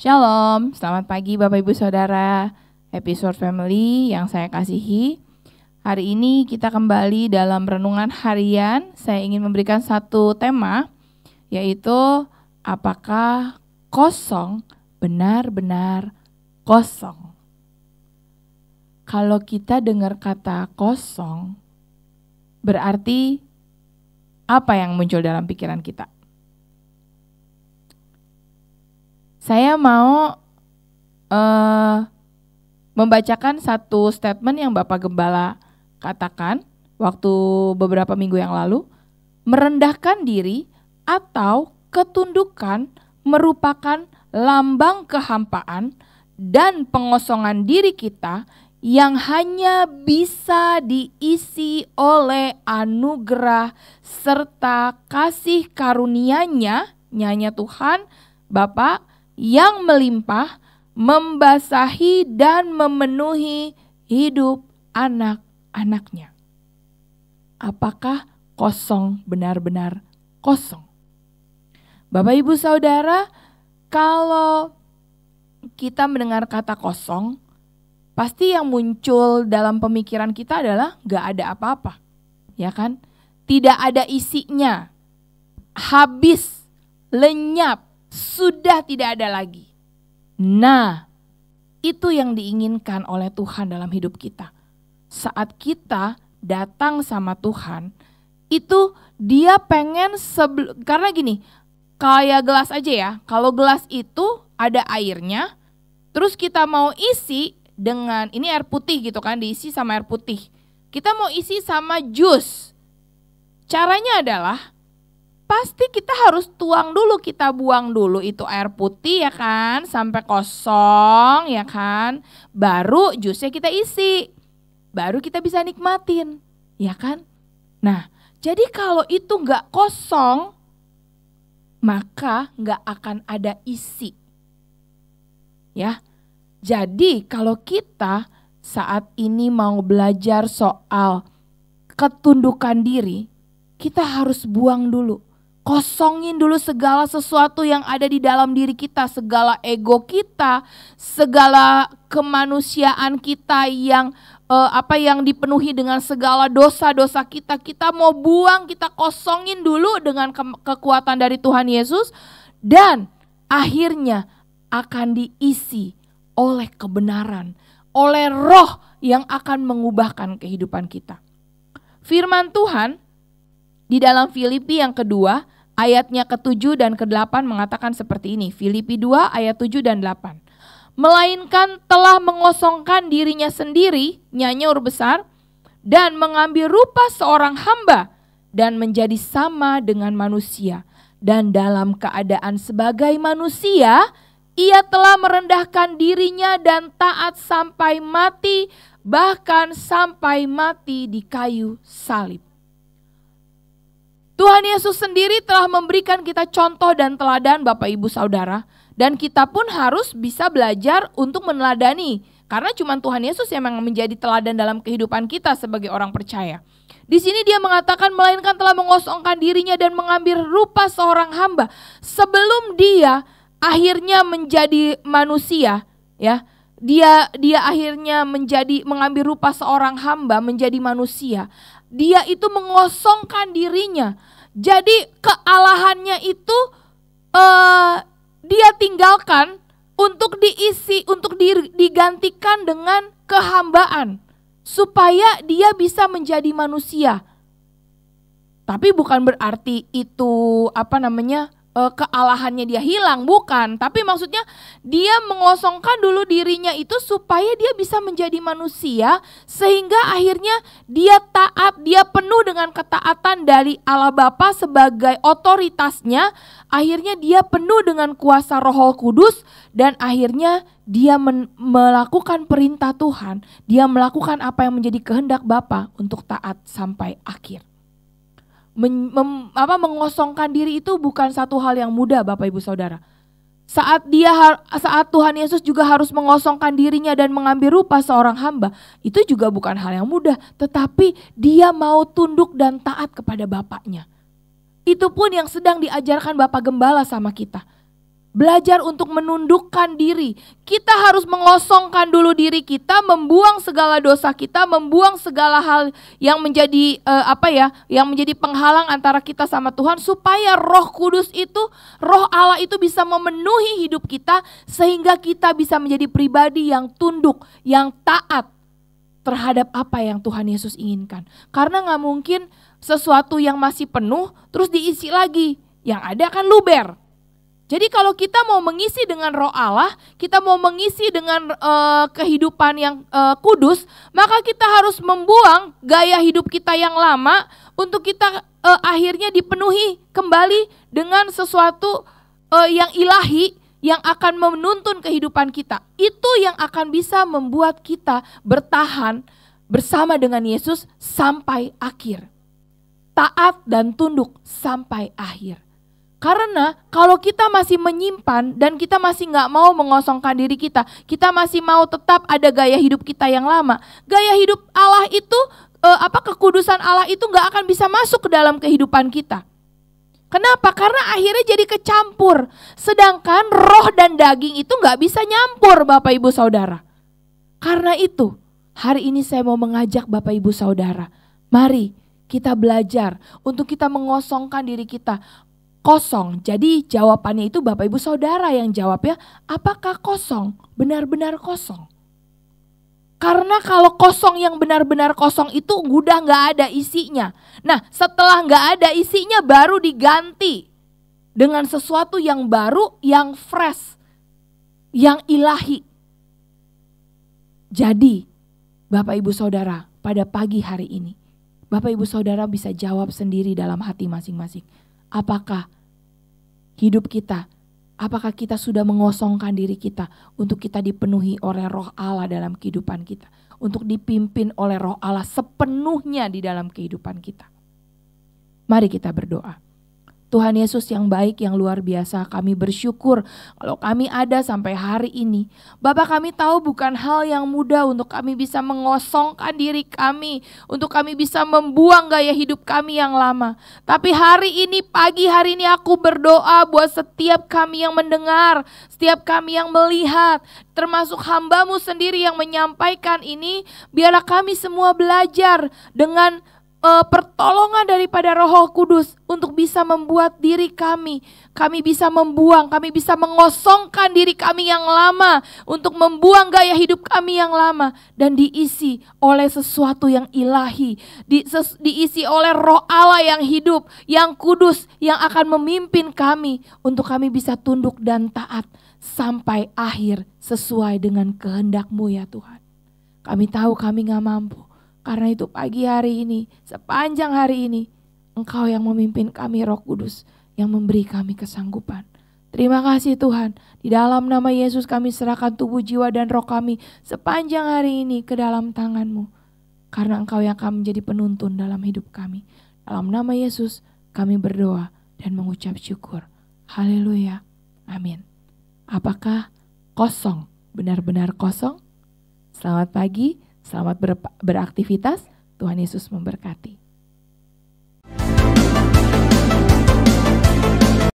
Shalom, selamat pagi Bapak Ibu Saudara, episode family yang saya kasihi. Hari ini kita kembali dalam renungan harian. Saya ingin memberikan satu tema, yaitu apakah kosong benar-benar kosong? Kalau kita dengar kata kosong, berarti apa yang muncul dalam pikiran kita? Saya mau membacakan satu statement yang Bapak Gembala katakan waktu beberapa minggu yang lalu. Merendahkan diri atau ketundukan merupakan lambang kehampaan dan pengosongan diri kita yang hanya bisa diisi oleh anugerah serta kasih karunia-Nya, nyanya Tuhan Bapa yang melimpah, membasahi dan memenuhi hidup anak-anaknya. Apakah kosong benar-benar kosong? Bapak Ibu Saudara, kalau kita mendengar kata kosong, pasti yang muncul dalam pemikiran kita adalah gak ada apa-apa, ya kan? Tidak ada isinya, habis, lenyap, sudah tidak ada lagi. Nah, itu yang diinginkan oleh Tuhan dalam hidup kita. Saat kita datang sama Tuhan, itu Dia pengen karena gini, kayak gelas aja ya. Kalau gelas itu ada airnya, terus kita mau isi dengan, ini air putih gitu kan, diisi sama air putih. Kita mau isi sama jus. Caranya adalah pasti kita harus tuang dulu, kita buang dulu itu air putih ya kan, sampai kosong ya kan. Baru jusnya kita isi, baru kita bisa nikmatin ya kan. Nah, jadi kalau itu gak kosong, maka gak akan ada isi ya. Jadi kalau kita saat ini mau belajar soal ketundukan diri, kita harus buang dulu. Kosongin dulu segala sesuatu yang ada di dalam diri kita, segala ego kita, segala kemanusiaan kita yang yang dipenuhi dengan segala dosa-dosa kita. Kita mau buang, kita kosongin dulu dengan kekuatan dari Tuhan Yesus, dan akhirnya akan diisi oleh kebenaran, oleh Roh yang akan mengubahkan kehidupan kita. Firman Tuhan di dalam Filipi yang kedua, ayatnya ke-7 dan ke-8 mengatakan seperti ini. Filipi 2 ayat 7 dan 8. Melainkan telah mengosongkan dirinya sendiri, nyanya huruf besar, dan mengambil rupa seorang hamba dan menjadi sama dengan manusia. Dan dalam keadaan sebagai manusia, ia telah merendahkan dirinya dan taat sampai mati, bahkan sampai mati di kayu salib. Tuhan Yesus sendiri telah memberikan kita contoh dan teladan Bapak Ibu Saudara. Dan kita pun harus bisa belajar untuk meneladani. Karena cuma Tuhan Yesus yang menjadi teladan dalam kehidupan kita sebagai orang percaya. Di sini dia mengatakan melainkan telah mengosongkan dirinya dan mengambil rupa seorang hamba. Sebelum dia akhirnya menjadi manusia, ya. Dia akhirnya mengambil rupa seorang hamba menjadi manusia. Dia itu mengosongkan dirinya. Jadi kealahannya itu dia tinggalkan untuk diisi, untuk digantikan dengan kehambaan. Supaya dia bisa menjadi manusia. Tapi bukan berarti itu kealahannya dia hilang, bukan. Tapi maksudnya dia mengosongkan dulu dirinya itu supaya dia bisa menjadi manusia, sehingga akhirnya dia taat, dia penuh dengan ketaatan dari Allah Bapa sebagai otoritasnya. Akhirnya dia penuh dengan kuasa Roh Kudus, dan akhirnya dia melakukan perintah Tuhan. Dia melakukan apa yang menjadi kehendak Bapa untuk taat sampai akhir. Mengosongkan diri itu bukan satu hal yang mudah Bapak Ibu Saudara. Saat Tuhan Yesus juga harus mengosongkan dirinya dan mengambil rupa seorang hamba, itu juga bukan hal yang mudah, tetapi dia mau tunduk dan taat kepada Bapaknya. Itu pun yang sedang diajarkan Bapak Gembala sama kita. belajar untuk menundukkan diri. Kita harus mengosongkan dulu diri kita, membuang segala dosa kita, membuang segala hal yang menjadi yang menjadi penghalang antara kita sama Tuhan, supaya Roh Kudus itu, Roh Allah itu bisa memenuhi hidup kita, sehingga kita bisa menjadi pribadi yang tunduk, yang taat terhadap apa yang Tuhan Yesus inginkan. Karena gak mungkin sesuatu yang masih penuh terus diisi lagi, yang ada kan luber. Jadi kalau kita mau mengisi dengan Roh Allah, kita mau mengisi dengan kehidupan yang kudus, maka kita harus membuang gaya hidup kita yang lama untuk kita akhirnya dipenuhi kembali dengan sesuatu yang ilahi yang akan menuntun kehidupan kita. Itu yang akan bisa membuat kita bertahan bersama dengan Yesus sampai akhir. Taat dan tunduk sampai akhir. Karena kalau kita masih menyimpan dan kita masih gak mau mengosongkan diri kita masih mau tetap ada gaya hidup kita yang lama. Gaya hidup Allah itu, kekudusan Allah itu gak akan bisa masuk ke dalam kehidupan kita. Kenapa? Karena akhirnya jadi kecampur. Sedangkan roh dan daging itu gak bisa nyampur, Bapak Ibu Saudara. Karena itu, hari ini saya mau mengajak Bapak Ibu Saudara, mari kita belajar untuk kita mengosongkan diri kita. Kosong. Jadi jawabannya itu Bapak Ibu Saudara yang jawab ya. Apakah kosong? Benar-benar kosong. Karena kalau kosong yang benar-benar kosong itu udah gak ada isinya. Nah setelah gak ada isinya baru diganti dengan sesuatu yang baru, yang fresh, yang ilahi. Jadi Bapak Ibu Saudara, pada pagi hari ini Bapak Ibu Saudara bisa jawab sendiri dalam hati masing-masing. Apakah hidup kita, apakah kita sudah mengosongkan diri kita untuk kita dipenuhi oleh Roh Allah dalam kehidupan kita, untuk dipimpin oleh Roh Allah sepenuhnya di dalam kehidupan kita. Mari kita berdoa. Tuhan Yesus yang baik, yang luar biasa, kami bersyukur kalau kami ada sampai hari ini. Bapak, kami tahu bukan hal yang mudah untuk kami bisa mengosongkan diri kami, untuk kami bisa membuang gaya hidup kami yang lama. Tapi hari ini, pagi hari ini aku berdoa buat setiap kami yang mendengar, setiap kami yang melihat, termasuk hamba-Mu sendiri yang menyampaikan ini, biarlah kami semua belajar dengan pertolongan daripada Roh Kudus untuk bisa membuat diri kami bisa membuang, kami bisa mengosongkan diri kami yang lama, untuk membuang gaya hidup kami yang lama dan diisi oleh sesuatu yang ilahi, diisi oleh Roh Allah yang hidup, yang kudus, yang akan memimpin kami untuk kami bisa tunduk dan taat sampai akhir sesuai dengan kehendak-Mu ya Tuhan. Kami tahu kami gak mampu. Karena itu pagi hari ini, sepanjang hari ini, Engkau yang memimpin kami, Roh Kudus, yang memberi kami kesanggupan. Terima kasih Tuhan, di dalam nama Yesus kami serahkan tubuh, jiwa, dan roh kami sepanjang hari ini ke dalam tangan-Mu. Karena Engkau yang akan menjadi penuntun dalam hidup kami. Dalam nama Yesus kami berdoa dan mengucap syukur. Haleluya, amin. Apakah kosong, benar-benar kosong? Selamat pagi. Selamat beraktivitas, Tuhan Yesus memberkati.